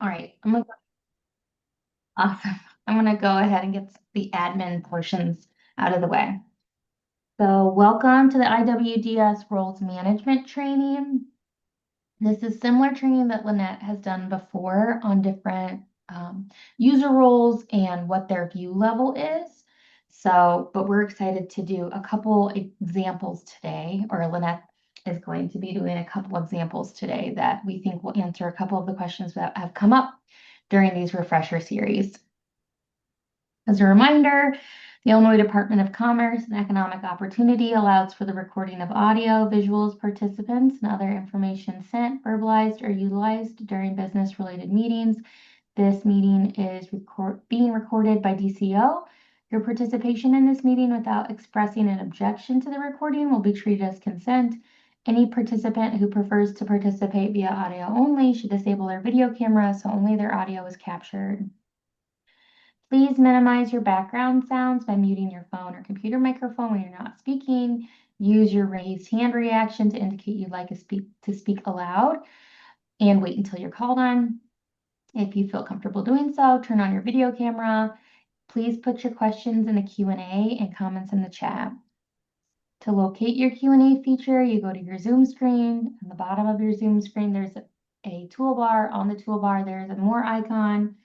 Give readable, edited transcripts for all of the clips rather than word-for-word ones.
All right, awesome. I'm gonna go ahead and get the admin portions out of the way. So welcome to the IWDS Roles Management Training. This is similar training that Lynette has done before on different user roles and what their view level is. But we're excited to do a couple examples today, or Lynette is going to be doing a couple examples today that we think will answer a couple of the questions that have come up during these refresher series. As a reminder, the Illinois Department of Commerce and Economic Opportunity allows for the recording of audio, visuals, participants, and other information sent, verbalized, or utilized during business-related meetings. This meeting is being recorded by DCEO. Your participation in this meeting without expressing an objection to the recording will be treated as consent. Any participant who prefers to participate via audio only should disable their video camera so only their audio is captured. Please minimize your background sounds by muting your phone or computer microphone when you're not speaking. Use your raised hand reaction to indicate you'd like to speak aloud, and wait until you're called on. If you feel comfortable doing so, turn on your video camera. Please put your questions in the Q&A and comments in the chat. To locate your Q&A feature, you go to your Zoom screen. On the bottom of your Zoom screen, there's a toolbar. On the toolbar, there's a more icon.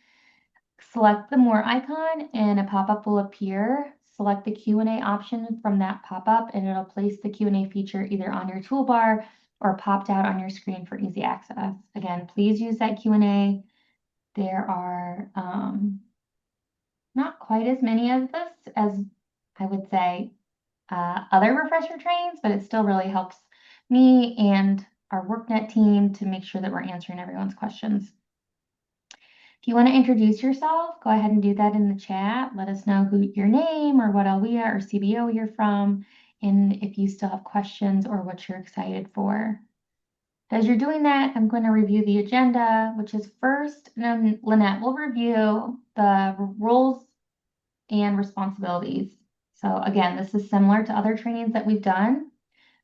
Select the more icon and a pop-up will appear. Select the Q&A option from that pop-up and it'll place the Q&A feature either on your toolbar or popped out on your screen for easy access. Again, please use that Q&A. There are not quite as many of this as I would say other refresher trainings, but it still really helps me and our WorkNet team to make sure that we're answering everyone's questions. If you want to introduce yourself, go ahead and do that in the chat. Let us know your name or what LWIA or CBO you're from, and if you still have questions or what you're excited for. As you're doing that, I'm going to review the agenda, which is first, and then Lynette will review the roles and responsibilities. So again, this is similar to other trainings that we've done.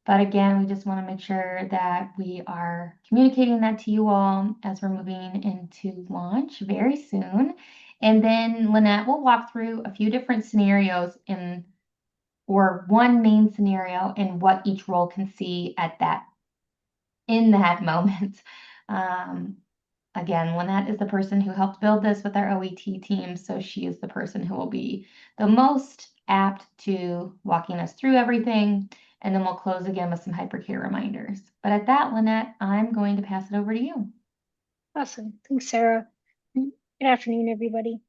But again, we just want to make sure that we are communicating that to you all as we're moving into launch very soon. And then Lynette will walk through a few different scenarios or one main scenario and what each role can see in that moment. Again, Lynette is the person who helped build this with our OET team, so she is the person who will be the most apt to walking us through everything. And then we'll close again with some hypercare reminders. But at that, Lynette, I'm going to pass it over to you. Awesome. Thanks, Sarah. Good afternoon, everybody.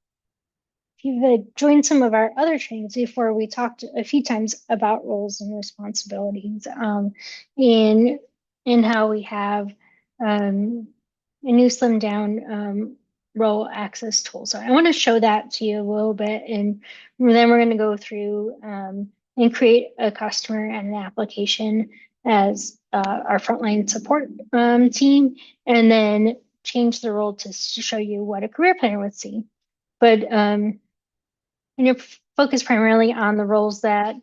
If you've joined some of our other trainings before, we talked a few times about roles and responsibilities in how we have a new slimmed down role access tool. So I want to show that to you a little bit, and then we're going to go through and create a customer and an application as our frontline support team, and then change the role to show you what a career planner would see. But focus primarily on the roles that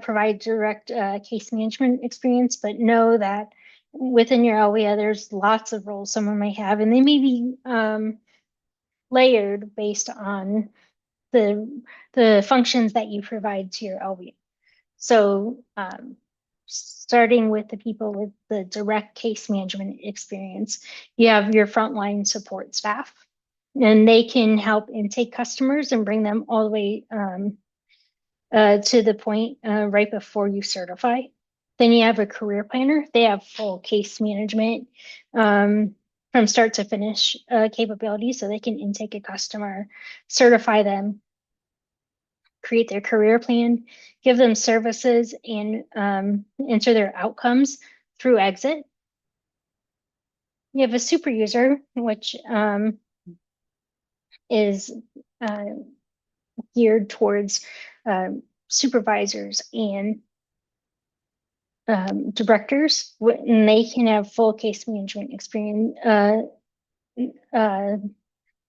provide direct case management experience, but know that within your LWIA, there's lots of roles someone may have, and they may be layered based on the functions that you provide to your LWIA. So starting with the people with the direct case management experience, you have your frontline support staff, and they can help intake customers and bring them all the way to the point right before you certify. Then you have a career planner. They have full case management from start to finish capabilities, so they can intake a customer, certify them, create their career plan, give them services, and enter their outcomes through exit. You have a super user, which is geared towards supervisors and directors, and they can have full case management experience,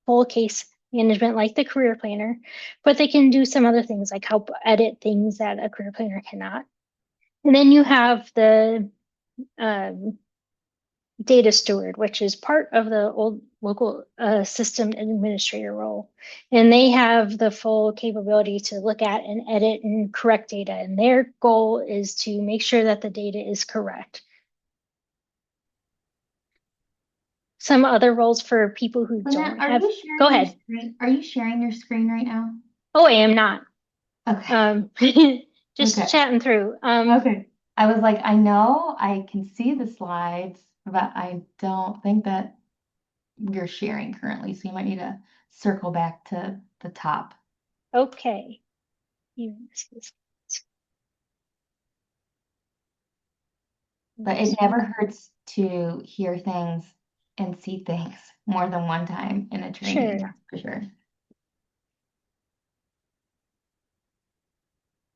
full case management like the career planner, but they can do some other things like help edit things that a career planner cannot. And then you have the data steward, which is part of the old local system administrator role. And they have the full capability to look at and edit and correct data. And their goal is to make sure that the data is correct. Some other roles for people who Lynette, don't are have, you go sharing your ahead. screen? Are you sharing your screen right now? Oh, I am not. Okay. Just Okay. chatting through. Okay. I was like, I know I can see the slides, but I don't think that you're sharing currently. So you might need to circle back to the top. Okay. But it never hurts to hear things and see things more than one time in a training, Sure. that's for sure.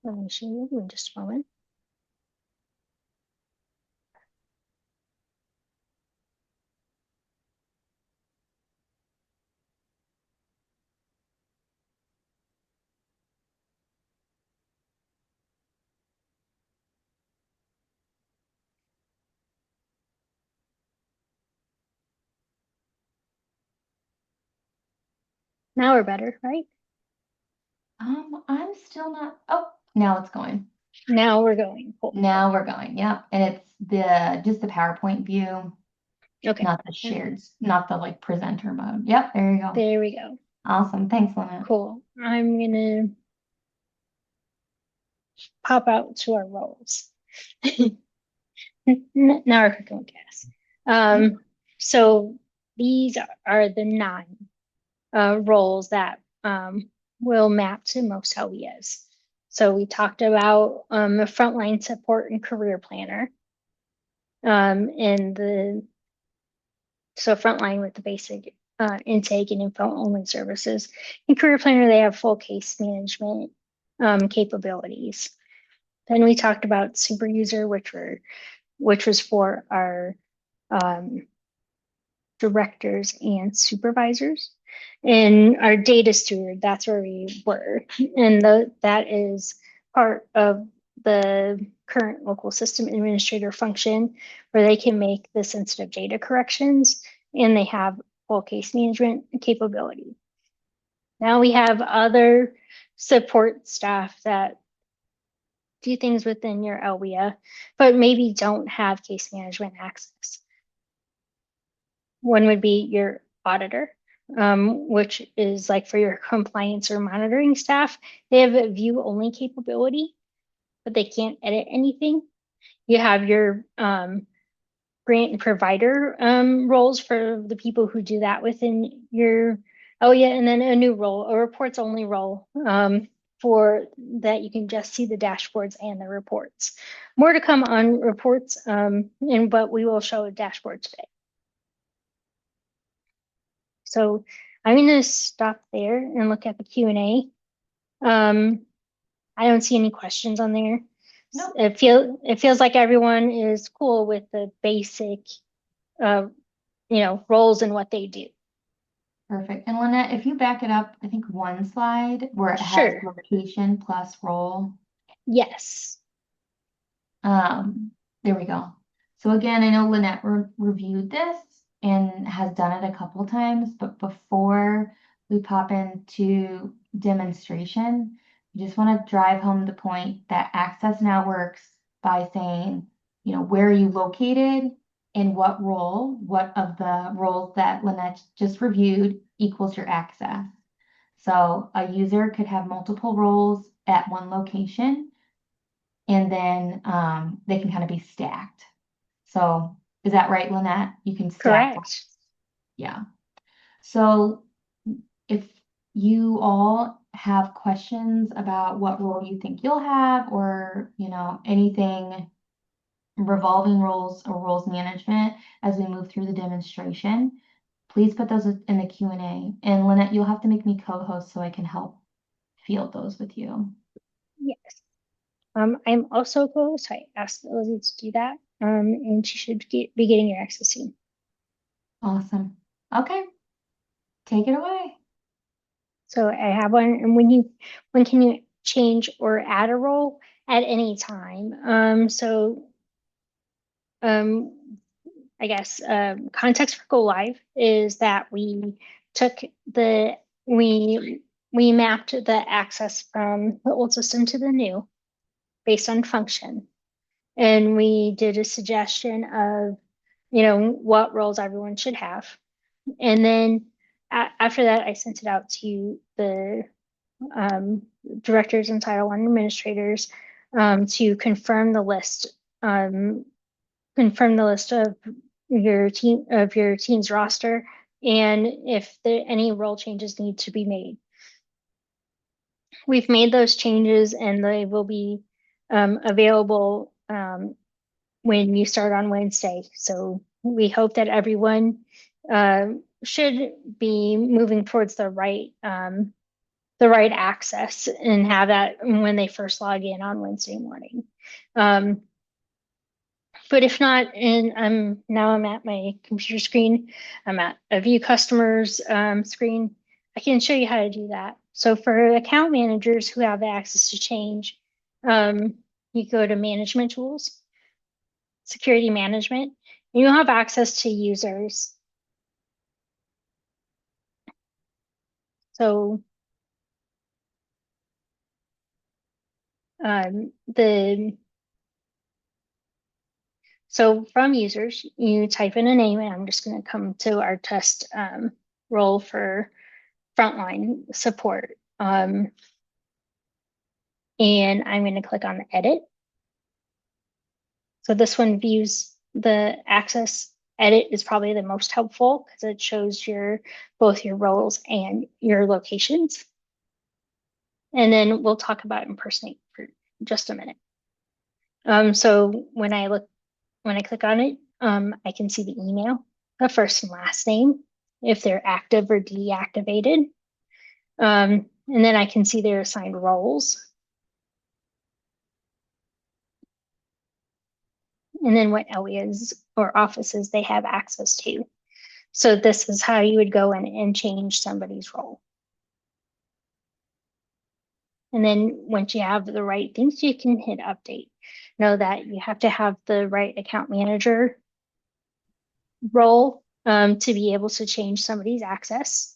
Let me show you in just a moment. Now we're better, right? I'm still not, oh, now it's going. Now we're going. Cool. Now we're going, yep. And it's just the PowerPoint view, Okay. not the shared, not the like presenter mode. Yep, there you go. There we go. Awesome. Thanks, Lynette. Cool. I'm gonna pop out to our roles. Now we're cooking with gas. So these are the 9 roles that will map to most LES. So we talked about the frontline support and career planner. And so frontline with the basic intake and info only services. In career planner, they have full case management capabilities. Then we talked about super user, which was for our directors and supervisors. And our data steward, that's where we were. And that is part of the current local system administrator function where they can make the sensitive data corrections and they have full case management capability. Now we have other support staff that do things within your LWIA, but maybe don't have case management access. One would be your auditor, which is like for your compliance or monitoring staff. They have a view only capability, but they can't edit anything. You have your grant and provider roles for the people who do that within your, oh yeah, and then a new role, a reports only role for that you can just see the dashboards and the reports. More to come on reports, but we will show a dashboard today. So I'm going to stop there and look at the Q&A. I don't see any questions on there. Nope. It feels like everyone is cool with the basic, roles and what they do. Perfect. And Lynette, if you back it up, I think one slide where it has Sure. location plus role. Yes. There we go. So again, I know Lynette reviewed this and has done it a couple of times, but before we pop into demonstration, we just want to drive home the point that Access now works by saying, where are you located and what role, what of the roles that Lynette just reviewed equals your access. So a user could have multiple roles at one location and then they can kind of be stacked. So is that right, Lynette? You can stack. Correct. Yeah. So if you all have questions about what role you think you'll have or, anything revolving roles or roles management as we move through the demonstration, please put those in the Q&A. And Lynette, you'll have to make me co-host so I can help field those with you. Yes. I'm also co-host. I asked Lizzie to do that. And she should be getting your access soon. Awesome. Okay. Take it away. So I have one, and when can you change or add a role at any time? I guess, context for go live is that we took we mapped the access from the old system to the new based on function. And we did a suggestion of, what roles everyone should have. And then after that, I sent it out to the directors and Title I administrators to confirm the list of your team's roster, and if any role changes need to be made. We've made those changes, and they will be available when you start on Wednesday. So we hope that everyone should be moving towards the right access and have that when they first log in on Wednesday morning. But if not, and I'm at my computer screen, I'm at a view customers screen, I can show you how to do that. So for account managers who have access to change, you go to management tools, security management, and you'll have access to users. So so from users, you type in a name, and I'm just going to come to our test role for frontline support. And I'm going to click on edit. So this one views the access. Edit is probably the most helpful because it shows both your roles and your locations. And then we'll talk about impersonate for just a minute. So when I click on it, I can see the email, the first and last name, if they're active or deactivated. And then I can see their assigned roles. And then what areas or offices they have access to. So this is how you would go in and change somebody's role. And then once you have the right things, you can hit update. Know that you have to have the right account manager role to be able to change somebody's access.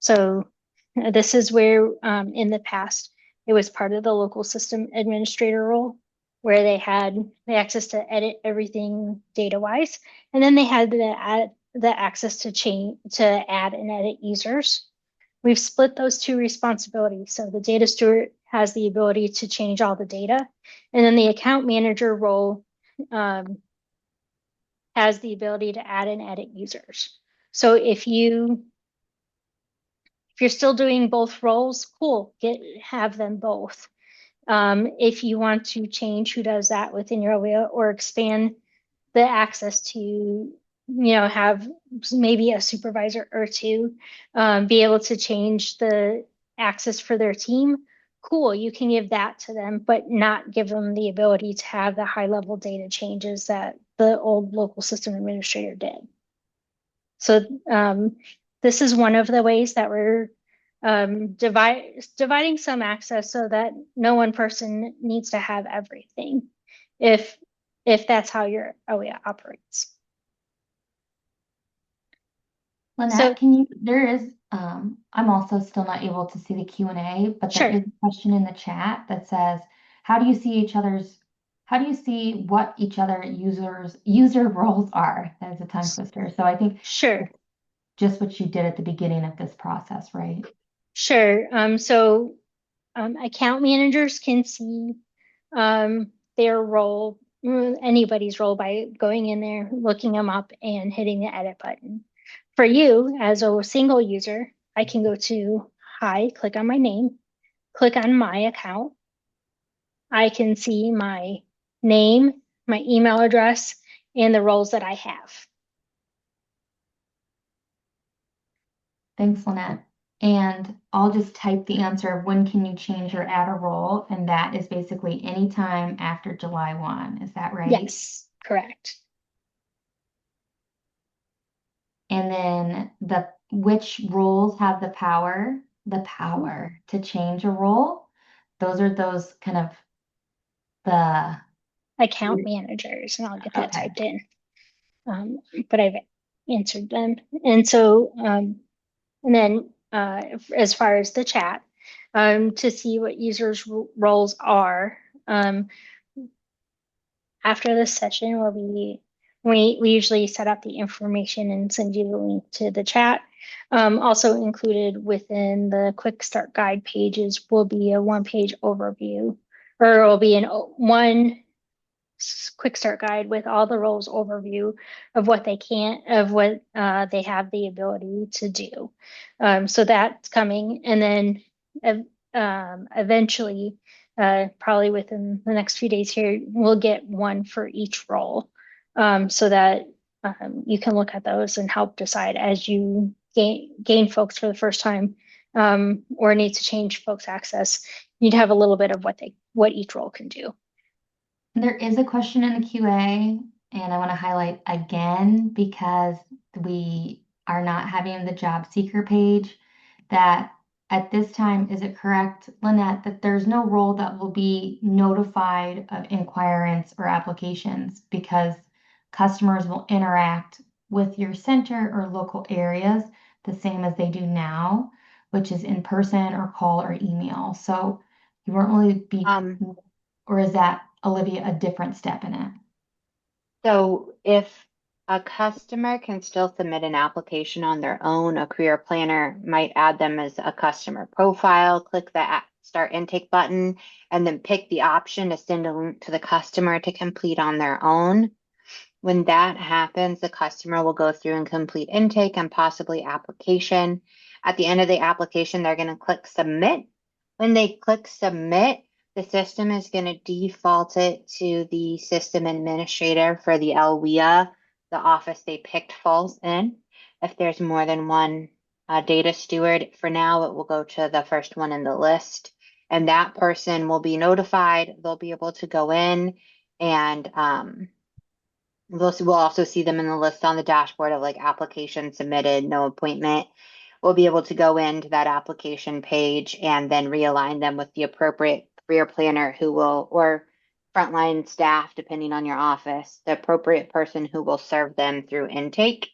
So this is where in the past, it was part of the local system administrator role, where they had the access to edit everything data-wise, and then they had the access to add and edit users. We've split those two responsibilities. So the data steward has the ability to change all the data, and then the account manager role has the ability to add and edit users. So if you're still doing both roles, cool, have them both. If you want to change who does that within your OEA or expand the access to, have maybe a supervisor or two, be able to change the access for their team, cool, you can give that to them, but not give them the ability to have the high level data changes that the old local system administrator did. So this is one of the ways that we're dividing some access so that no one person needs to have everything, if that's how your OEA operates. Lynette, I'm also still not able to see the Q&A, but there is a question in the chat that says, how do you see what each other user roles are? That is a tongue twister. So I think just what you did at the beginning of this process, right? Sure. So account managers can see their role, anybody's role, by going in there, looking them up, and hitting the edit button. For you, as a single user, I can go to Hi, click on my name, click on my account. I can see my name, my email address, and the roles that I have. Thanks, Lynette. And I'll just type the answer of when can you change or add a role, and that is basically anytime after July 1. Is that right? Yes, correct. And then which roles have the power to change a role? Those are those kind of the account managers, and I'll get that typed in. but I've answered them. And so, and then as far as the chat, to see what users' roles are, after this session, we usually set up the information and send you the link to the chat. Also included within the quick start guide pages will be a one-page overview, or it will be one quick start guide with all the roles overview of what they they have the ability to do. So that's coming, and then eventually, probably within the next few days here, we'll get one for each role, so that you can look at those and help decide as you gain folks for the first time, or need to change folks' access. You'd have a little bit of what each role can do. There is a question in the QA, and I want to highlight again because we are not having the job seeker page, that at this time, is it correct, Lynette, that there's no role that will be notified of inquirements or applications because customers will interact with your center or local areas the same as they do now, which is in person or call or email. So you won't really be, or is that, Olivia, a different step in it? So if a customer can still submit an application on their own, a career planner might add them as a customer profile, click the start intake button, and then pick the option to send a link to the customer to complete on their own. When that happens, the customer will go through and complete intake and possibly application. At the end of the application, they're going to click submit. When they click submit, the system is going to default it to the system administrator for the LWIA, the office they picked falls in. If there's more than one data steward, for now, it will go to the first one in the list. And that person will be notified. They'll be able to go in and we'll also see them in the list on the dashboard of like application submitted, no appointment. We'll be able to go into that application page and then realign them with the appropriate career planner who will, or frontline staff, depending on your office, the appropriate person who will serve them through intake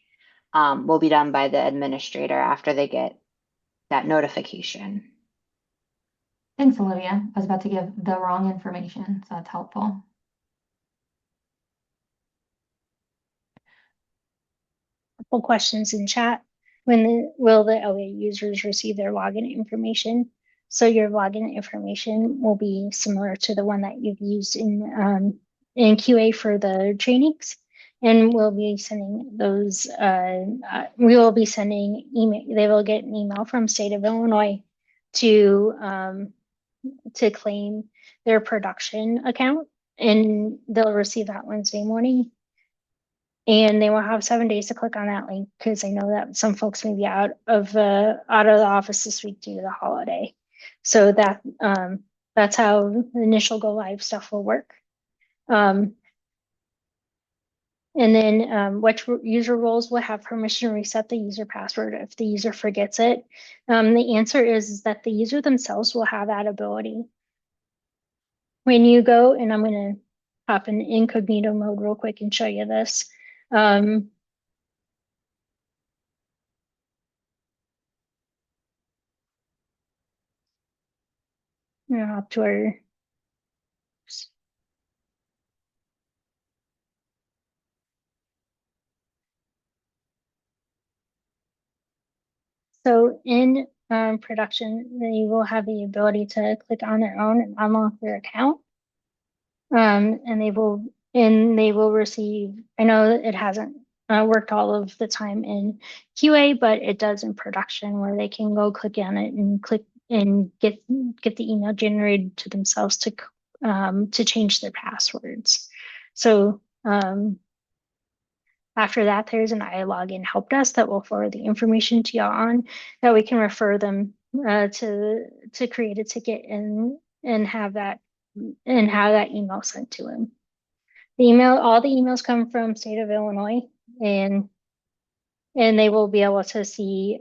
will be done by the administrator after they get that notification. Thanks, Olivia. I was about to give the wrong information, so that's helpful. Couple questions in chat. When will the LA users receive their login information? So your login information will be similar to the one that you've used in QA for the trainings, and we'll be sending those. We will be sending email. They will get an email from State of Illinois to claim their production account, and they'll receive that Wednesday morning. And they will have 7 days to click on that link because I know that some folks may be out of the office this week due to the holiday. So that's how the initial go live stuff will work. And then which user roles will have permission to reset the user password if the user forgets it? The answer is that the user themselves will have that ability. When you go, and I'm going to hop in incognito mode real quick and show you this. Up to our so in production, they will have the ability to click on their own and unlock their account. And they will receive, I know that it hasn't worked all of the time in QA, but it does in production where they can go click on it and click and get the email generated to themselves to change their passwords. So after that, there's an iLogin help desk that will forward the information to y'all on that we can refer them to create a ticket and have that email sent to him. All the emails come from State of Illinois, and they will be able to see,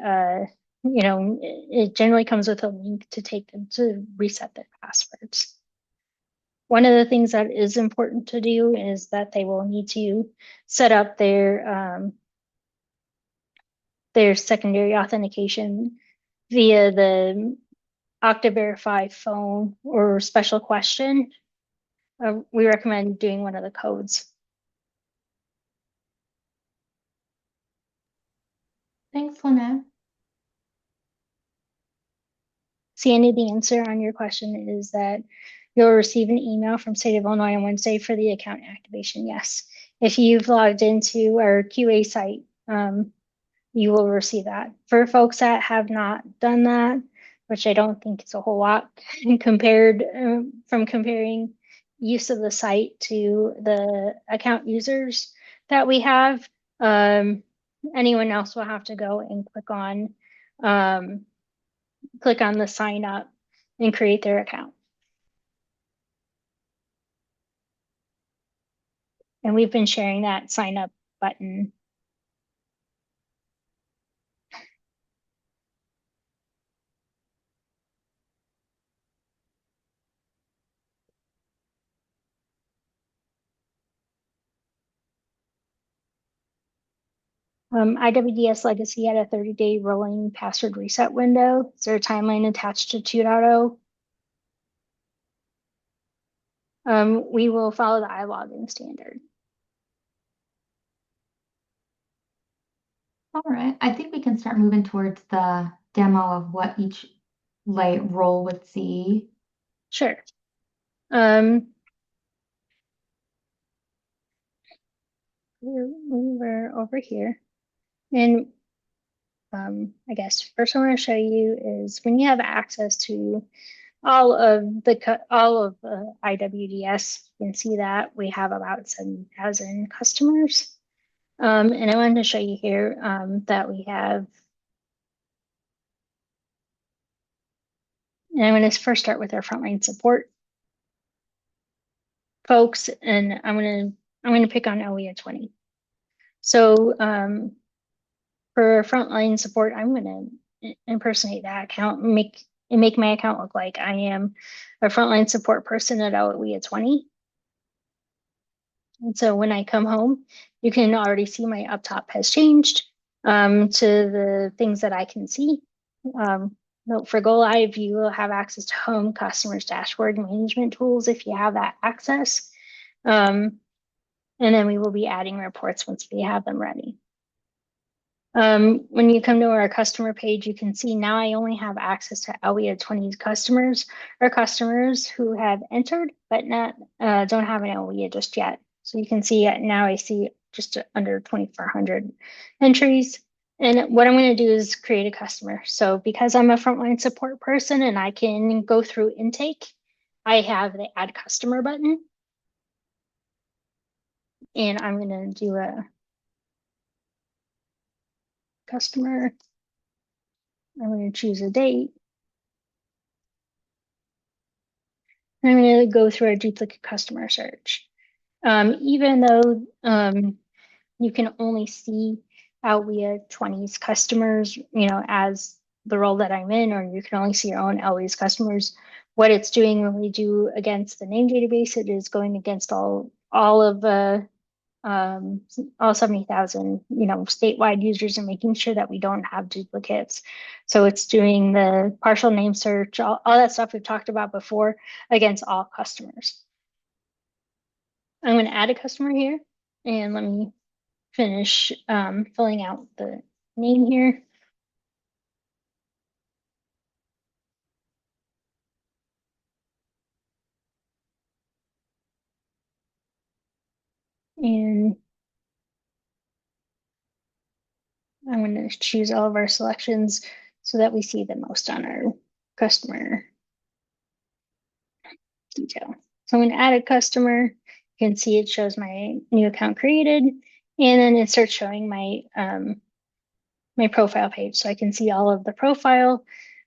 it generally comes with a link to take them to reset their passwords. One of the things that is important to do is that they will need to set up their secondary authentication via the Okta Verify phone or special question. We recommend doing one of the codes. Thanks, Lynette. Sandy, the answer on your question is that you'll receive an email from State of Illinois on Wednesday for the account activation. Yes. If you've logged into our QA site, you will receive that. For folks that have not done that, which I don't think it's a whole lot compared from comparing use of the site to the account users that we have, anyone else will have to go and click on the sign up and create their account. And we've been sharing that sign up button. IWDS Legacy had a 30-day rolling password reset window. Is there a timeline attached to 2.0? We will follow the iLogin standard. All right, I think we can start moving towards the demo of what each role would see. Sure. We're over here. And I guess first I want to show you is when you have access to all of the IWDS, you can see that we have about 7,000 customers. And I wanted to show you here that we have, and I'm going to first start with our frontline support folks, and I'm going to pick on OET 20. So for frontline support, I'm going to impersonate that account and make my account look like I am a frontline support person at OET 20. And so when I come home, you can already see my up top has changed to the things that I can see. Note for Go Live, you will have access to home customers dashboard management tools if you have that access. And then we will be adding reports once we have them ready. When you come to our customer page, you can see now I only have access to OET 20's customers or customers who have entered but don't have an OET just yet. So you can see now I see just under 2,400 entries. And what I'm going to do is create a customer. So because I'm a frontline support person and I can go through intake, I have the add customer button. And I'm going to do a customer. I'm going to choose a date. I'm going to go through our duplicate customer search. Even though you can only see OET 20's customers, as the role that I'm in, or you can only see your own OET's customers, what it's doing when we do against the name database, it is going against all of the all 70,000, statewide users and making sure that we don't have duplicates. So it's doing the partial name search, all that stuff we've talked about before against all customers. I'm going to add a customer here and let me finish filling out the name here. And I'm going to choose all of our selections so that we see the most on our customer detail. So I'm going to add a customer. You can see it shows my new account created, and then it starts showing my my profile page. So I can see all of the profile.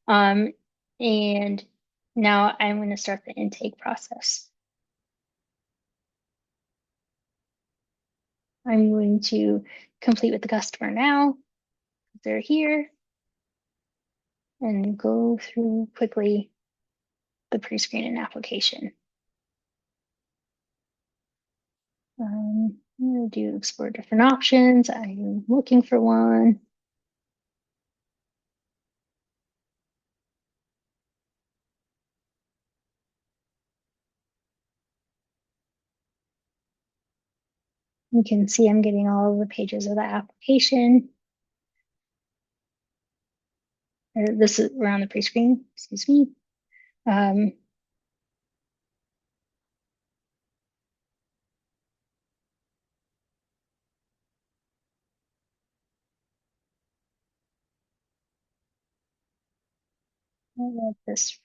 And now I'm going to start the intake process. I'm going to complete with the customer now. They're here. And go through quickly the pre-screen and application. I'm going to do explore different options. I'm looking for one. You can see I'm getting all of the pages of the application. This is around the pre-screen, excuse me. I love this.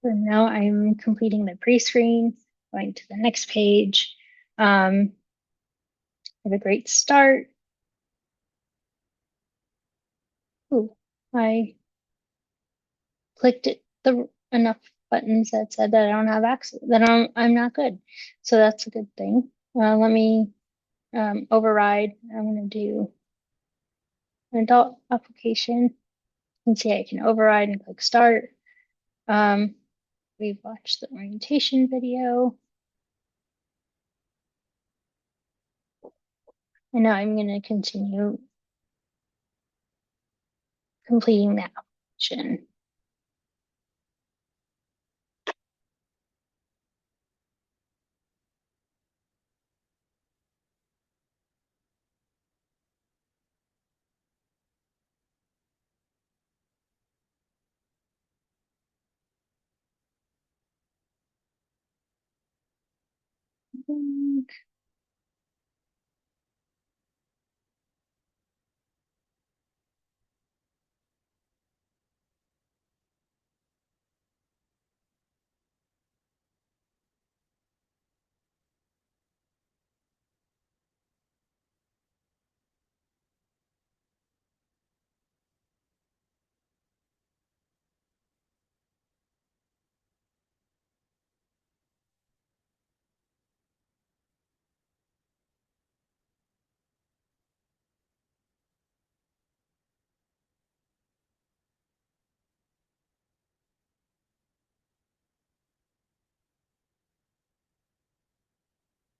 So now I'm completing the pre-screen, going to the next page. Have a great start. Ooh, I clicked enough buttons that said that I don't have access, that I'm not good. So that's a good thing. Let me override. I'm going to do an adult application. You can see I can override and click start. We've watched the orientation video. And now I'm going to continue completing the application.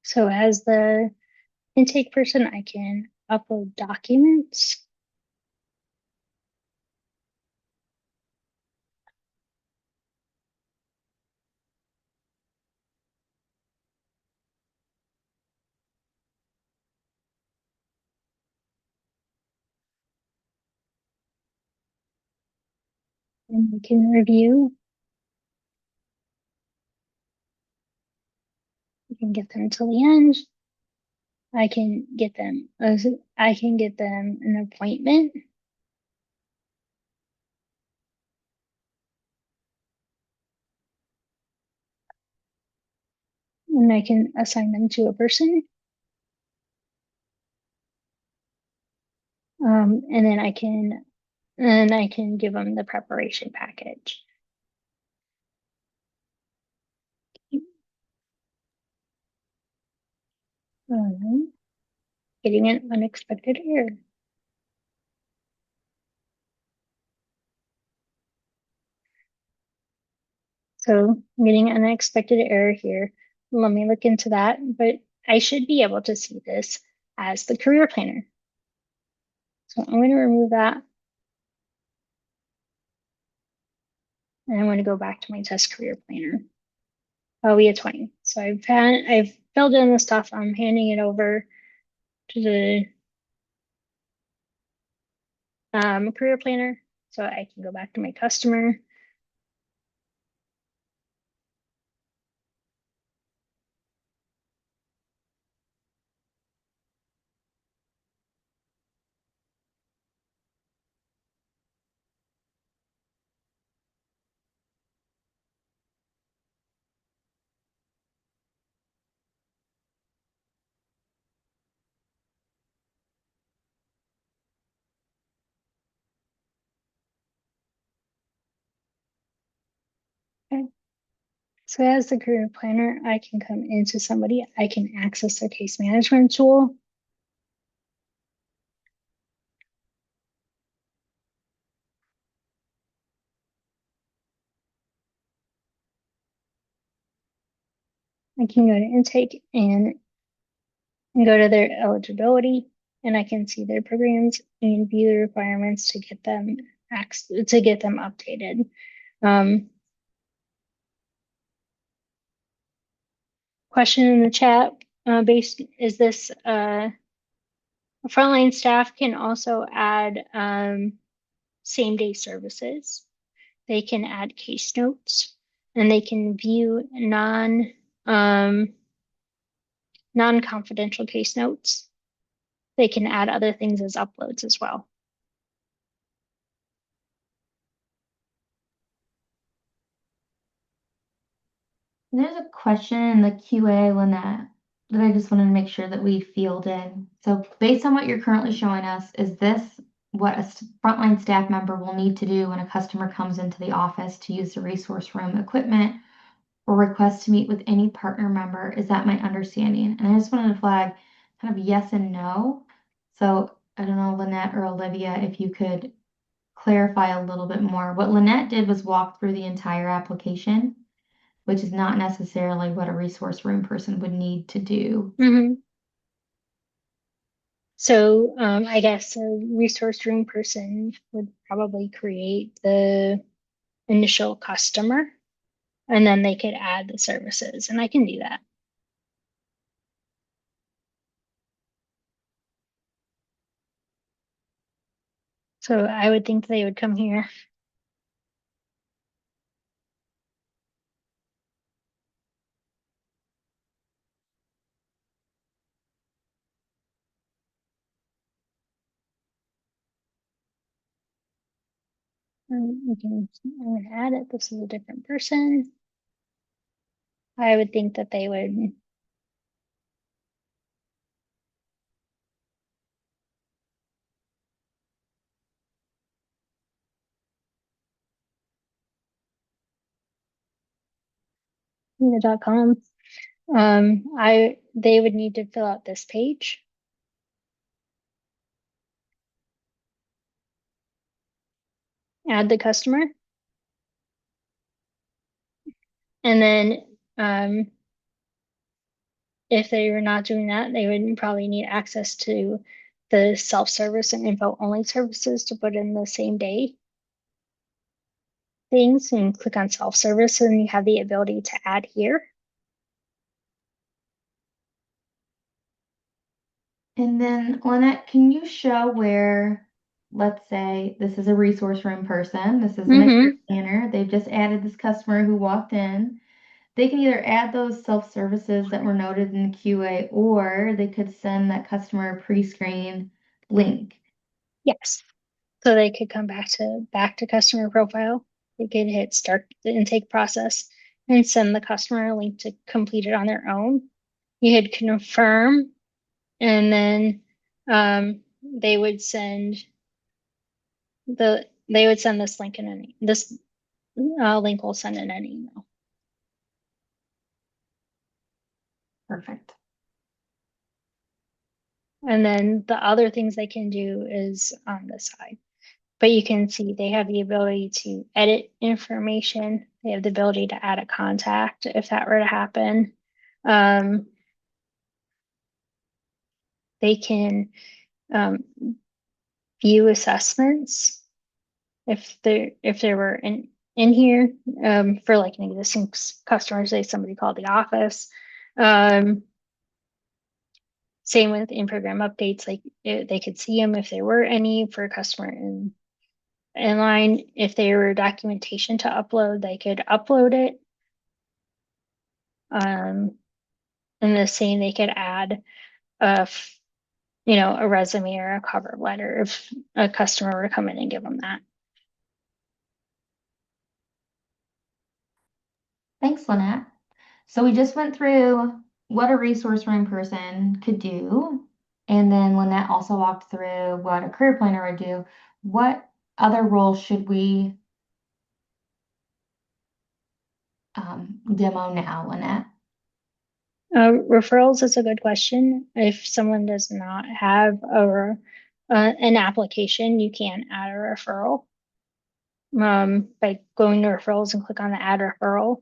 So as the intake person, I can upload documents. And we can review. We can get them till the end. I can get them an appointment. And I can assign them to a person. And then I can give them the preparation package. Getting an unexpected error. So I'm getting an unexpected error here. Let me look into that, but I should be able to see this as the career planner. So I'm going to remove that. And I'm going to go back to my test career planner. Oh, we had 20. So I've filled in the stuff. I'm handing it over to the career planner so I can go back to my customer. Okay. So as the career planner, I can come into somebody, I can access their case management tool. I can go to intake and go to their eligibility, and I can see their programs and view the requirements to get them updated. Question in the chat, is this frontline staff can also add same day services. They can add case notes, and they can view non-confidential case notes. They can add other things as uploads as well. There's a question in the QA, Lynette, that I just wanted to make sure that we fielded. So based on what you're currently showing us, is this what a frontline staff member will need to do when a customer comes into the office to use the resource room equipment or request to meet with any partner member? Is that my understanding? And I just wanted to flag kind of yes and no. So I don't know, Lynette or Olivia, if you could clarify a little bit more. What Lynette did was walk through the entire application, which is not necessarily what a resource room person would need to do. So I guess a resource room person would probably create the initial customer, and then they could add the services, and I can do that. So I would think they would come here. I'm gonna add it. This is a different person. I would think that they would. .com. They would need to fill out this page. Add the customer. And then if they were not doing that, they would probably need access to the self-service and info-only services to put in the same day things, and click on self-service, and you have the ability to add here. And then Lynette, can you show where, let's say this is a resource room person, this is an career planner, they've just added this customer who walked in. They can either add those self-services that were noted in the QA, or they could send that customer a pre-screen link. Yes. So they could come back to customer profile. They could hit start the intake process and send the customer a link to complete it on their own. You could confirm, and then they would send this link in this link will send in an email. Perfect. And then the other things they can do is on the side. But you can see they have the ability to edit information. They have the ability to add a contact if that were to happen. They can view assessments if there were in here for like an existing customer, say somebody called the office. Same with in-program updates, like they could see them if there were any for a customer in line. If there were documentation to upload, they could upload it. And the same, they could add a resume or a cover letter if a customer were to come in and give them that. Thanks, Lynette. So we just went through what a resource room person could do. And then Lynette also walked through what a career planner would do. What other roles should we demo now, Lynette? Referrals is a good question. If someone does not have an application, you can add a referral by going to referrals and click on the add referral.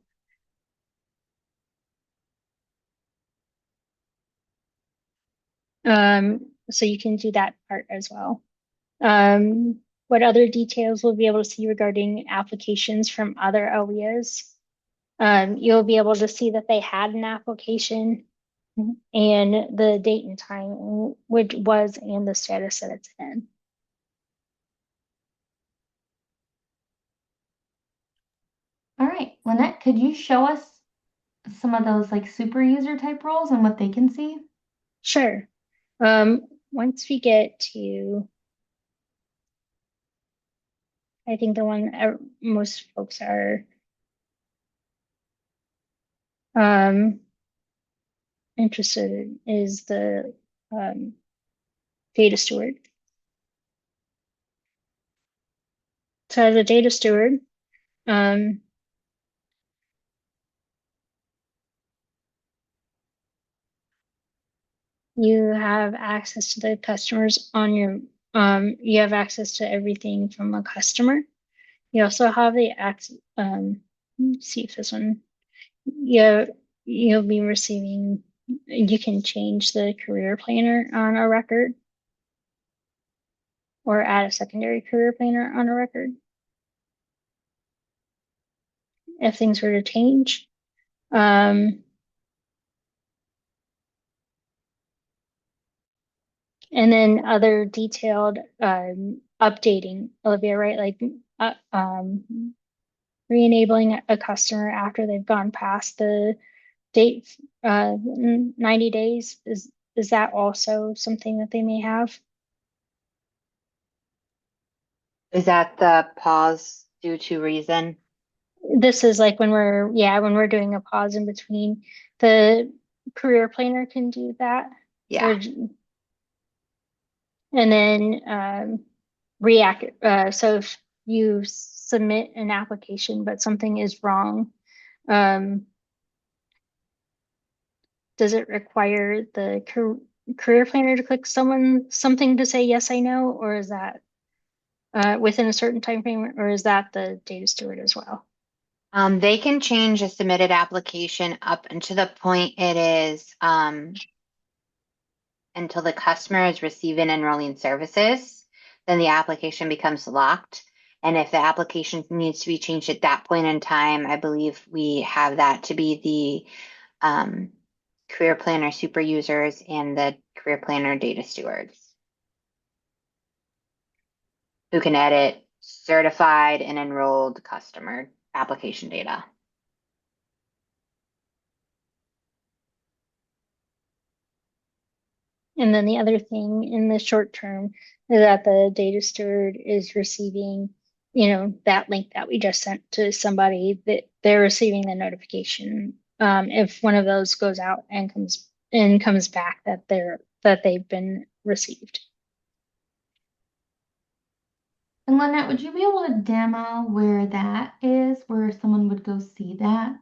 So you can do that part as well. What other details we'll be able to see regarding applications from other OEAs? You'll be able to see that they had an application and the date and time, which was, and the status that it's in. All right, Lynette, could you show us some of those like super user type roles and what they can see? Sure. Once we get to, I think the one most folks are interested in is the data steward. So as a data steward, you have access to the customers on your, you have access to everything from a customer. You also have the access, let's see if this one, you'll be receiving, you can change the career planner on a record or add a secondary career planner on a record if things were to change. And then other detailed updating, Olivia, right? Like re-enabling a customer after they've gone past the date 90 days. Is that also something that they may have? Is that the pause due to reason? This is like when we're doing a pause in between. The career planner can do that. Yeah. And then react. So if you submit an application, but something is wrong, does it require the career planner to click something to say yes, I know, or is that within a certain time frame, or is that the data steward as well? They can change a submitted application up until the point it is until the customer is receiving enrolling services, then the application becomes locked. And if the application needs to be changed at that point in time, I believe we have that to be the career planner super users and the career planner data stewards who can edit certified and enrolled customer application data. And then the other thing in the short term is that the data steward is receiving, that link that we just sent to somebody, that they're receiving the notification. If one of those goes out and comes back that they've been received. And Lynette, would you be able to demo where that is, where someone would go see that?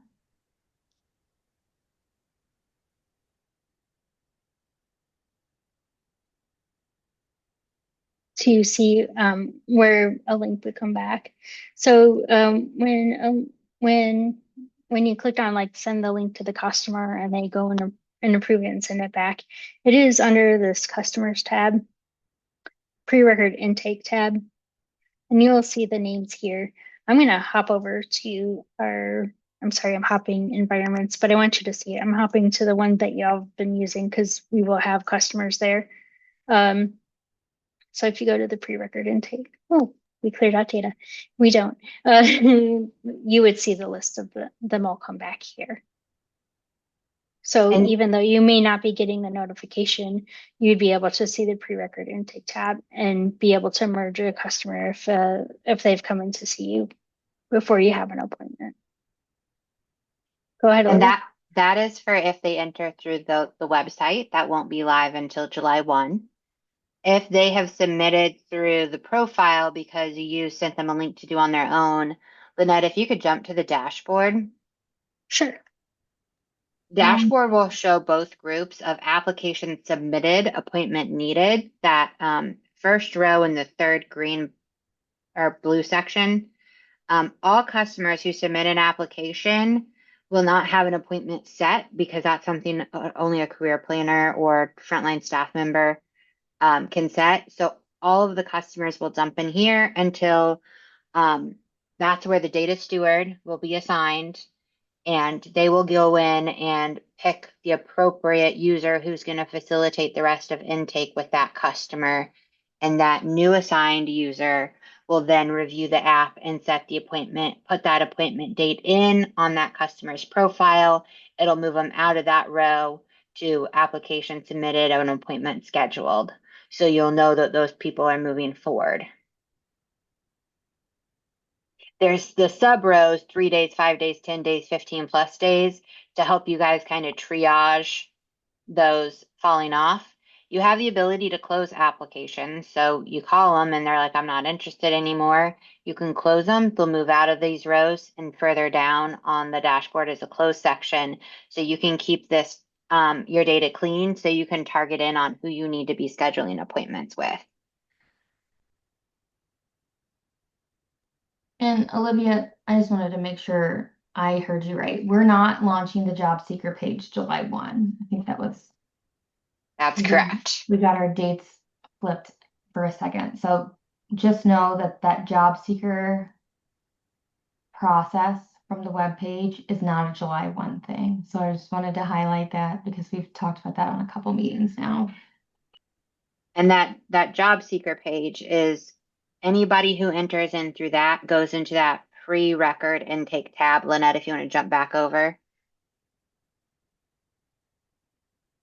To see where a link would come back. So when you click on like send the link to the customer and they go and approve it and send it back, it is under this customers tab, pre-record intake tab, and you'll see the names here. I'm gonna hop over to I'm sorry, I'm hopping environments, but I want you to see it. I'm hopping to the one that y'all have been using because we will have customers there. So if you go to the pre-record intake, we cleared out data. We don't. You would see the list of them all come back here. So even though you may not be getting the notification, you'd be able to see the pre-record intake tab and be able to merge a customer if they've come in to see you before you have an appointment. Go ahead, And Olivia. that is for if they enter through the website. That won't be live until July 1. If they have submitted through the profile because you sent them a link to do on their own, Lynette, if you could jump to the dashboard. Sure. Dashboard will show both groups of applications submitted, appointment needed. That first row in the third green or blue section. All customers who submit an application will not have an appointment set because that's something only a career planner or frontline staff member can set. So all of the customers will dump in here until that's where the data steward will be assigned, and they will go in and pick the appropriate user who's going to facilitate the rest of intake with that customer. And that new assigned user will then review the app and set the appointment, put that appointment date in on that customer's profile. It'll move them out of that row to application submitted and an appointment scheduled. So you'll know that those people are moving forward. There's the sub rows, 3 days, 5 days, 10 days, 15 plus days to help you guys kind of triage those falling off. You have the ability to close applications. So you call them and they're like, I'm not interested anymore. You can close them. They'll move out of these rows, and further down on the dashboard is a closed section. So you can keep this, your data clean, so you can target in on who you need to be scheduling appointments with. And Olivia, I just wanted to make sure I heard you right. We're not launching the job seeker page July 1. I think that was. That's Mhm. correct. We got our dates flipped for a second. So just know that that job seeker process from the web page is not a July 1 thing. So I just wanted to highlight that because we've talked about that on a couple meetings now. And that job seeker page is anybody who enters in through that goes into that pre-record intake tab. Lynette, if you want to jump back over.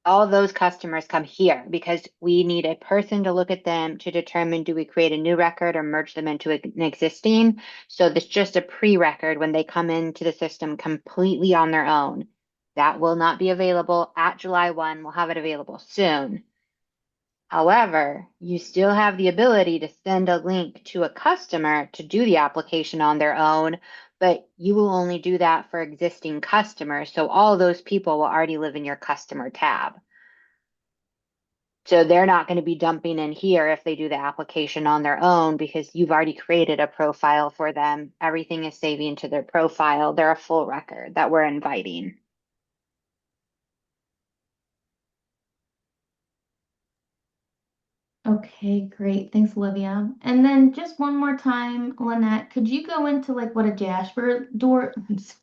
All those customers come here because we need a person to look at them to determine, do we create a new record or merge them into an existing? So that's just a pre-record when they come into the system completely on their own. That will not be available at July 1. We'll have it available soon. However, you still have the ability to send a link to a customer to do the application on their own, but you will only do that for existing customers. So all those people will already live in your customer tab. So they're not going to be dumping in here if they do the application on their own because you've already created a profile for them. Everything is saving to their profile. They're a full record that we're inviting. Okay, great. Thanks, Olivia. And then just one more time, Lynette, could you go into like what a dashboard door, goodness,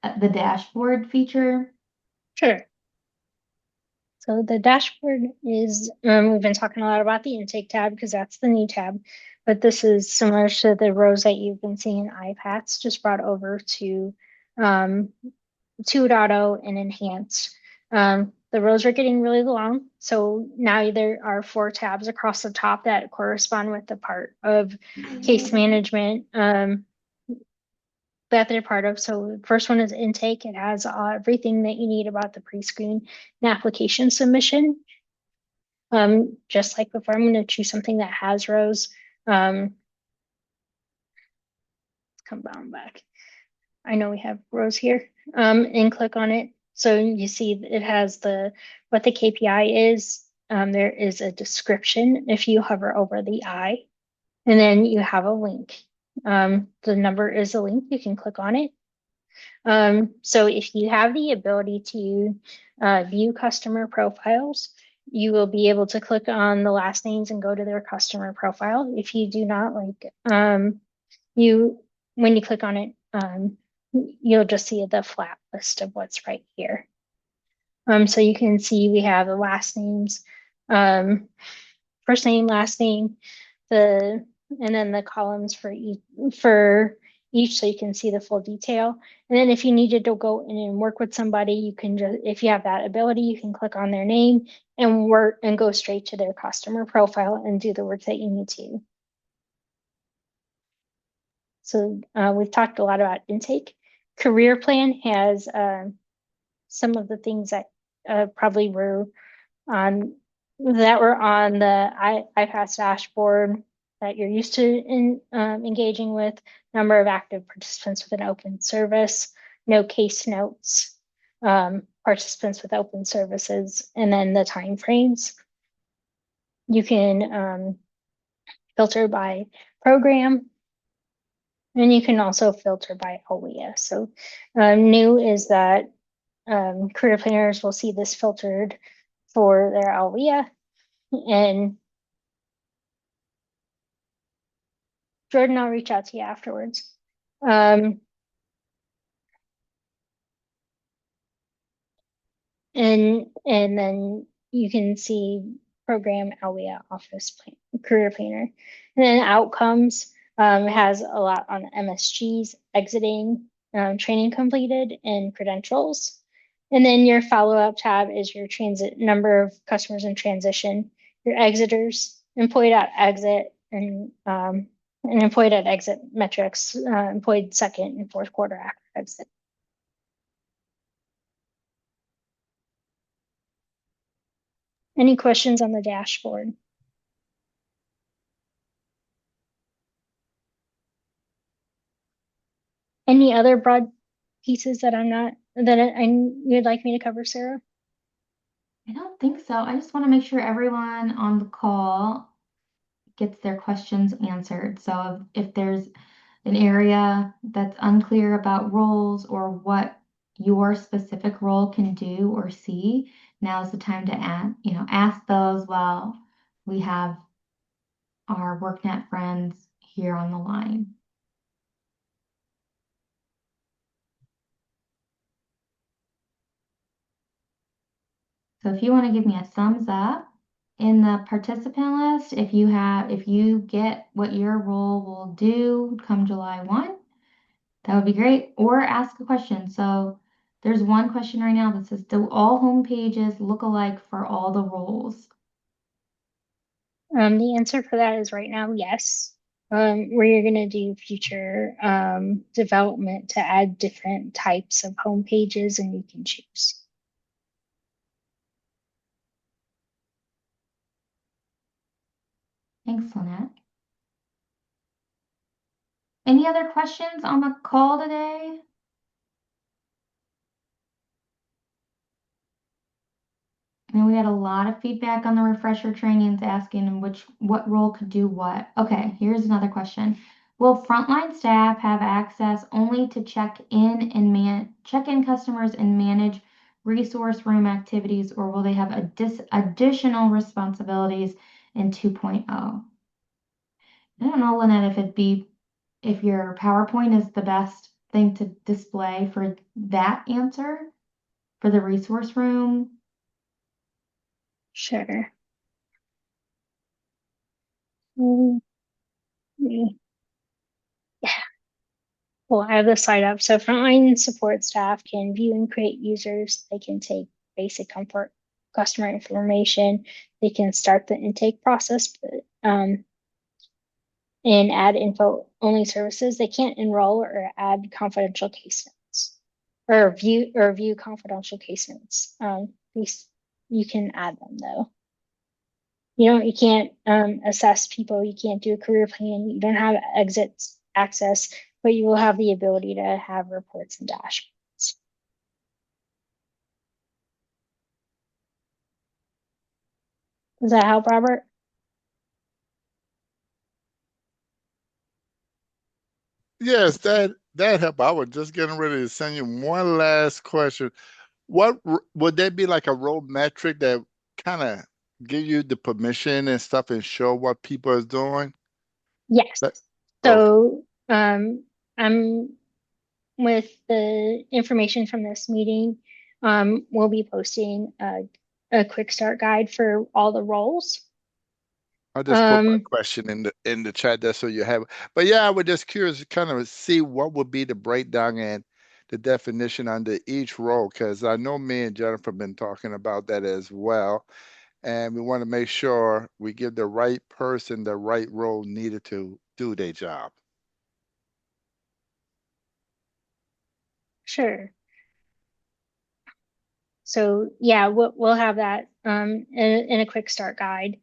the dashboard feature? Sure. So the dashboard is, we've been talking a lot about the intake tab because that's the new tab, but this is similar to the rows that you've been seeing in iPads, just brought over to 2.0 and enhanced. The rows are getting really long, so now there are 4 tabs across the top that correspond with the part of case management that they're part of. So the first one is intake. It has everything that you need about the pre-screen and application submission. Just like before, I'm going to choose something that has rows. Come down back. I know we have rows here, and click on it. So you see it has what the KPI is. There is a description if you hover over the I, and then you have a link. The number is a link. You can click on it. So if you have the ability to view customer profiles, you will be able to click on the last names and go to their customer profile. If you do not, like when you click on it, you'll just see the flat list of what's right here. So you can see we have the last names, first name, last name, and then the columns for each, so you can see the full detail. And then if you needed to go in and work with somebody, you can just, if you have that ability, you can click on their name and work and go straight to their customer profile and do the work that you need to. So we've talked a lot about intake. Career plan has some of the things that probably were on the iPads dashboard that you're used to engaging with. Number of active participants with an open service, no case notes, participants with open services, and then the time frames. You can filter by program, And you can also filter by OEA. So new is that career planners will see this filtered for their OEA. And Jordan, I'll reach out to you afterwards. And then you can see program OEA office plan, career planner. And then outcomes has a lot on MSGs, exiting, training completed, and credentials. And then your follow-up tab is your transit number of customers in transition, your exiters, employee.exit, and employee.exit metrics, employed second and fourth quarter after exit. Any questions on the dashboard? Any other broad pieces that you'd like me to cover, Sarah? I don't think so. I just want to make sure everyone on the call gets their questions answered. So if there's an area that's unclear about roles or what your specific role can do or see, now's the time to ask those while we have our WorkNet friends here on the line. So if you want to give me a thumbs up in the participant list, if you get what your role will do come July 1, that would be great. Or ask a question. So there's one question right now that says, do all home pages look alike for all the roles? The answer for that is right now, yes. Where you're going to do future development to add different types of home pages, and you can choose. Thanks, Lynette. Any other questions on the call today? And we had a lot of feedback on the refresher trainings asking what role could do what. Okay, here's another question. Will frontline staff have access only to check in customers and manage resource room activities, or will they have additional responsibilities in 2.0? I don't know, Lynette, if your PowerPoint is the best thing to display for that answer for the resource room. Sure. Mm, yeah. Well, I have the slide up. So frontline support staff can view and create users. They can take basic comfort customer information. They can start the intake process, and add info only services. They can't enroll or add confidential case notes or view confidential case notes. You can add them though. You can't assess people. You can't do a career plan. You don't have exit access, but you will have the ability to have reports and dashboards. Does that help, Robert? Yes, that helped. I was just getting ready to send you one last question. Would there be like a role metric that kind of give you the permission and stuff and show what people is doing? Yes. That, okay. So I'm with the information from this meeting. We'll be posting a quick start guide for all the roles. I'll just put my question in the chat there so you have it. But yeah, I was just curious to kind of see what would be the breakdown and the definition under each role, because I know me and Jennifer have been talking about that as well. And we want to make sure we give the right person the right role needed to do their job. Sure. So yeah, we'll have that in a quick start guide.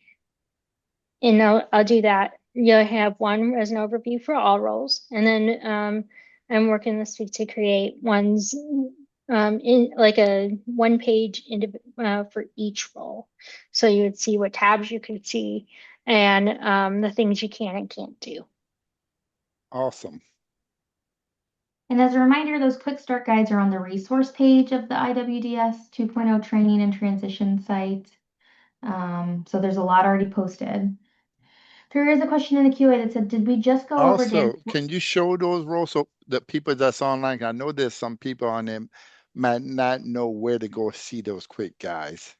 And I'll do that. You'll have one as an overview for all roles. And then I'm working this week to create ones in like a one page for each role. So you would see what tabs you can see and the things you can and can't do. Awesome. And as a reminder, those quick start guides are on the resource page of the IWDS 2.0 training and transition site. So there's a lot already posted. There is a question in the QA that said, did we just go over Also, dashboard? can you show those roles so the people that's online? I know there's some people on them might not know where to go see those quick guys.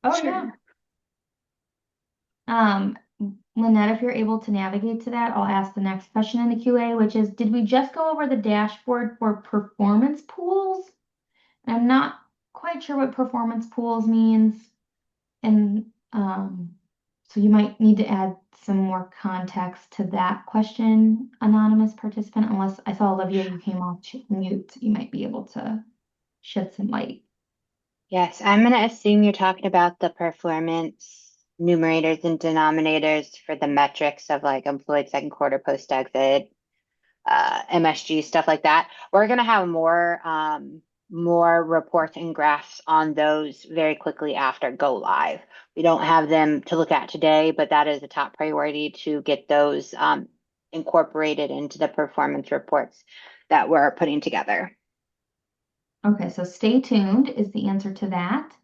Oh, Sure. yeah. Lynette, if you're able to navigate to that, I'll ask the next question in the QA, which is, did we just go over the dashboard for performance pools? I'm not quite sure what performance pools means. And so you might need to add some more context to that question, anonymous participant, unless I saw Olivia, you came off mute. You might be able to shed some light. Yes, I'm going to assume you're talking about the performance numerators and denominators for the metrics of like employed second quarter post exit, MSG, stuff like that. We're going to have more reports and graphs on those very quickly after go live. We don't have them to look at today, but that is a top priority to get those incorporated into the performance reports that we're putting together. Okay, so stay tuned is the answer to that.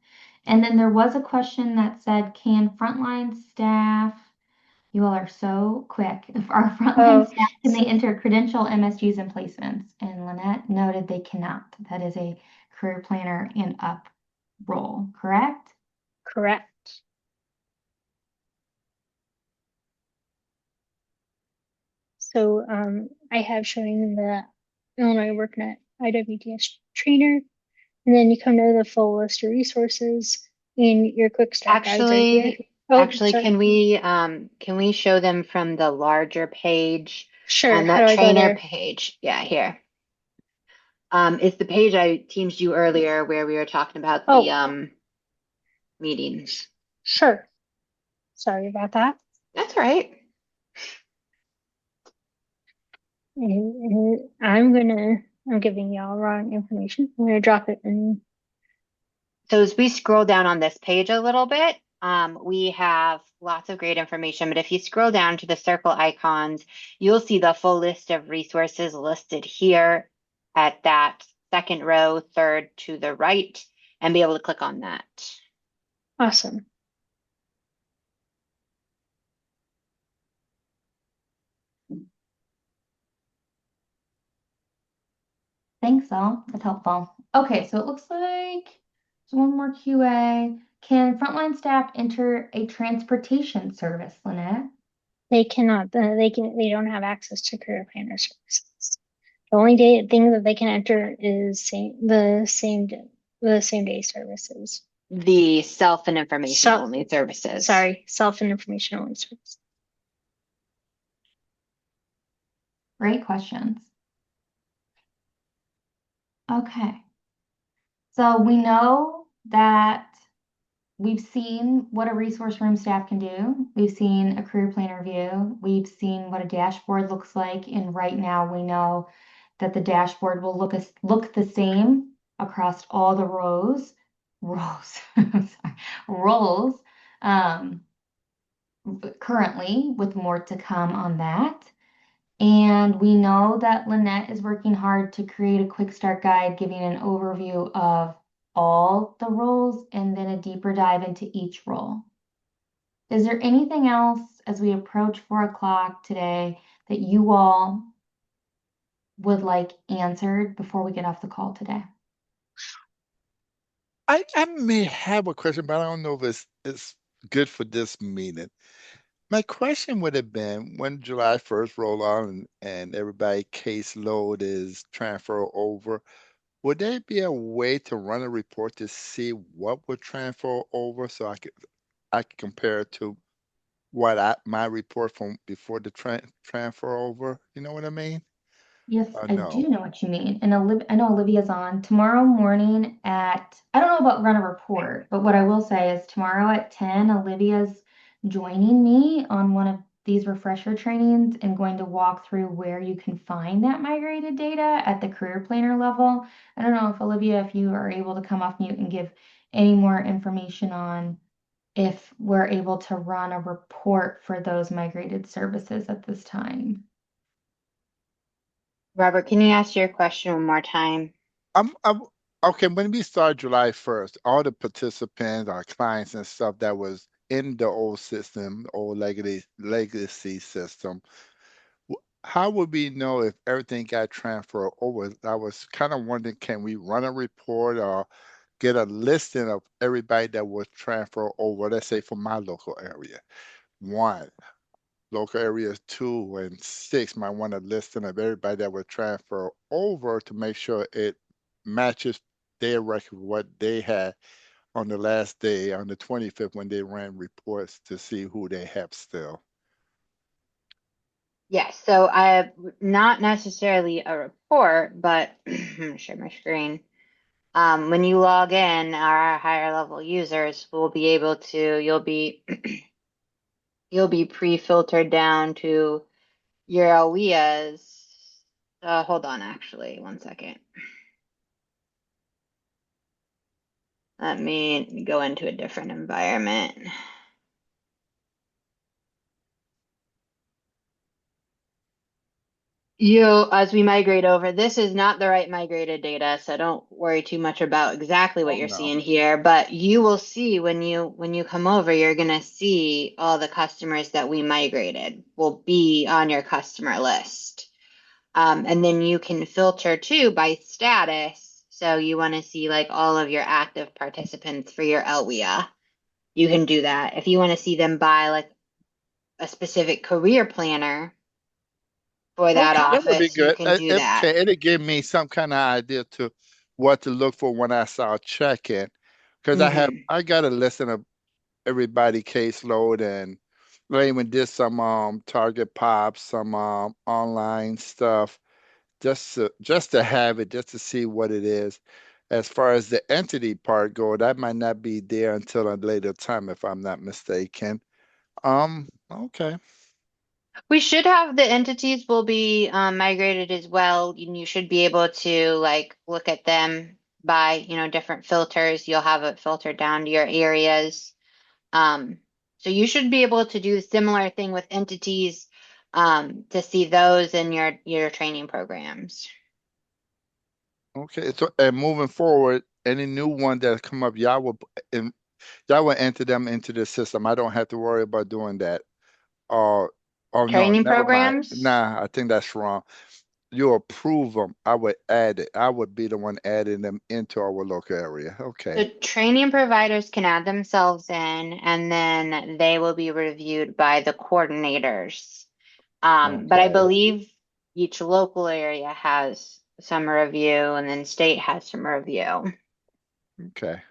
And then there was a question that said, can frontline staff, you all are so quick, if our frontline staff, can they enter credential MSGs and placements? And Lynette noted they cannot. That is a career planner and up role, correct? Correct. So I have showing the Illinois WorkNet IWDS trainer, and then you come to the full list of resources and your quick start guides right here. Actually, Sorry. can we show them from the larger page Sure. on How do that I go trainer there? page? Yeah, here. It's the page I teamed you earlier where we were talking about the meetings. Sure. Sorry about that. That's right. And I'm giving y'all wrong information. I'm gonna drop it in. So as we scroll down on this page a little bit, we have lots of great information, but if you scroll down to the circle icons, you'll see the full list of resources listed here at that second row, third to the right, and be able to click on that. Awesome. Thanks, all. That's helpful. Okay, so it looks like there's one more QA. Can frontline staff enter a transportation service, Lynette? They cannot. They don't have access to career planner services. The only thing that they can enter is the same day services. The self and information only services. Sorry, self and information only services. Great questions. Okay. So we know that we've seen what a resource room staff can do. We've seen a career planner view. We've seen what a dashboard looks like. And right now we know that the dashboard will look the same across all the roles, currently, with more to come on that. And we know that Lynette is working hard to create a quick start guide giving an overview of all the roles and then a deeper dive into each role. Is there anything else as we approach 4 o'clock today that you all would like answered before we get off the call today? I may have a question, but I don't know if it's good for this meeting. My question would have been when July 1st roll on and everybody caseload is transfer over, would there be a way to run a report to see what would transfer over so I could compare it to what my report from before the transfer over? You know what I mean? Yes, I No. do know what you mean. And I know Olivia's on tomorrow morning I don't know about run a report, but what I will say is tomorrow at 10, Olivia's joining me on one of these refresher trainings and going to walk through where you can find that migrated data at the career planner level. I don't know if Olivia, if you are able to come off mute and give any more information on if we're able to run a report for those migrated services at this time. Robert, can you ask your question one more time? I'm okay. When we start July 1st, all the participants, our clients and stuff that was in the old system, old legacy system, how would we know if everything got transferred over? I was kind of wondering, can we run a report or get a listing of everybody that was transferred over, let's say for my local area? One, local areas 2 and 6 might want a listing of everybody that was transferred over to make sure it matches their record, what they had on the last day, on the 25th, when they ran reports to see who they have still. Yes, so I have not necessarily a report, but I'm gonna share my screen. When you log in, our higher level users will be able to, you'll be pre-filtered down to your OEAs. Hold on, actually, one second. Let me go into a different environment. As we migrate over, this is not the right migrated data, so don't worry too much about exactly what Oh you're no. seeing here, but you will see when you come over, you're gonna see all the customers that we migrated will be on your customer list. And then you can filter too by status. So you want to see like all of your active participants for your LWIA. You can do that. If you want to see them by like a specific career planner for that Okay, that would be office, you good. can do that. Okay, it'll give me some kind of idea to what to look for when I start checking, because Hmm. I got a list of everybody caseload, and I even did some target pops, some online stuff, just to have it, just to see what it is. As far as the entity part go, that might not be there until a later time, if I'm not mistaken. Okay. We should have the entities will be migrated as well. You should be able to like look at them by, different filters. You'll have it filtered down to your areas. Um, so you should be able to do a similar thing with entities to see those in your training programs. Okay. So, and moving forward, any new one that come up, and y'all will enter them into the system. I don't have to worry about doing that. Oh, oh no, Training never mind. programs. Nah, I think that's wrong. You approve them. I would add it. I would be the one adding them into our local area. So Okay. training providers can add themselves in, and then they will be reviewed by the coordinators. But I Okay. believe each local area has some review, and then state has some review. Okay.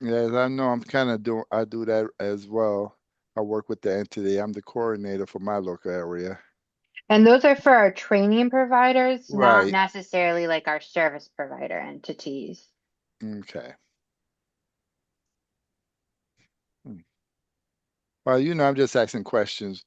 Yes, I know I do that as well. I work with the entity. I'm the coordinator for my local area. And those are for our training providers, not Right. necessarily like our service provider entities. Okay. Hmm. Well, I'm just asking questions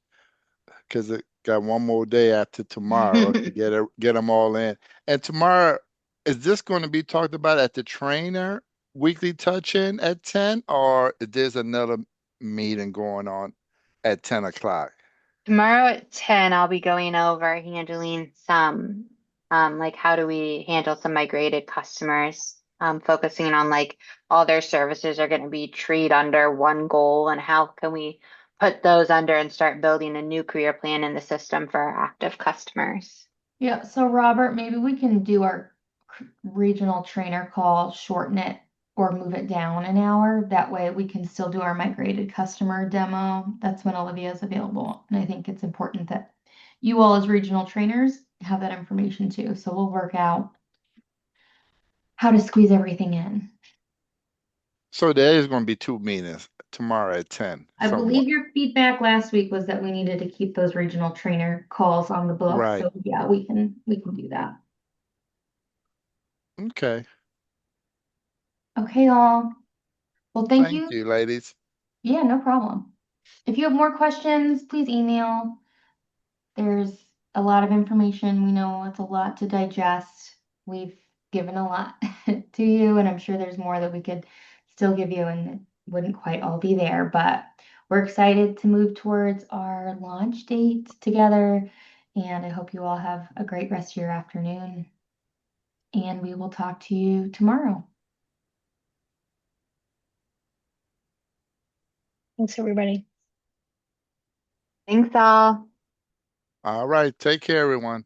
because I got one more day after tomorrow to get them all in. And tomorrow, is this going to be talked about at the trainer weekly touch-in at 10, or there's another meeting going on at 10 o'clock? Tomorrow at 10, I'll be going over handling some, like how do we handle some migrated customers, focusing on like all their services are going to be treated under one goal and how can we put those under and start building a new career plan in the system for our active customers. Yeah, so Robert, maybe we can do our regional trainer call, shorten it or move it down an hour. That way we can still do our migrated customer demo. That's when Olivia is available. And I think it's important that you all as regional trainers have that information too. So we'll work out how to squeeze everything in. So there is going to be 2 meetings tomorrow at 10, I somewhat. believe your feedback last week was that we needed to keep those regional trainer calls on the book. Right. So yeah, we can do that. Okay. Okay, all. Well, thank Thank you. you, ladies. Yeah, no problem. If you have more questions, please email. There's a lot of information. We know it's a lot to digest. We've given a lot to you, and I'm sure there's more that we could still give you, and it wouldn't quite all be there. But we're excited to move towards our launch date together And I hope you all have a great rest of your afternoon. And we will talk to you tomorrow. Thanks, everybody. Thanks all. All right. Take care, everyone.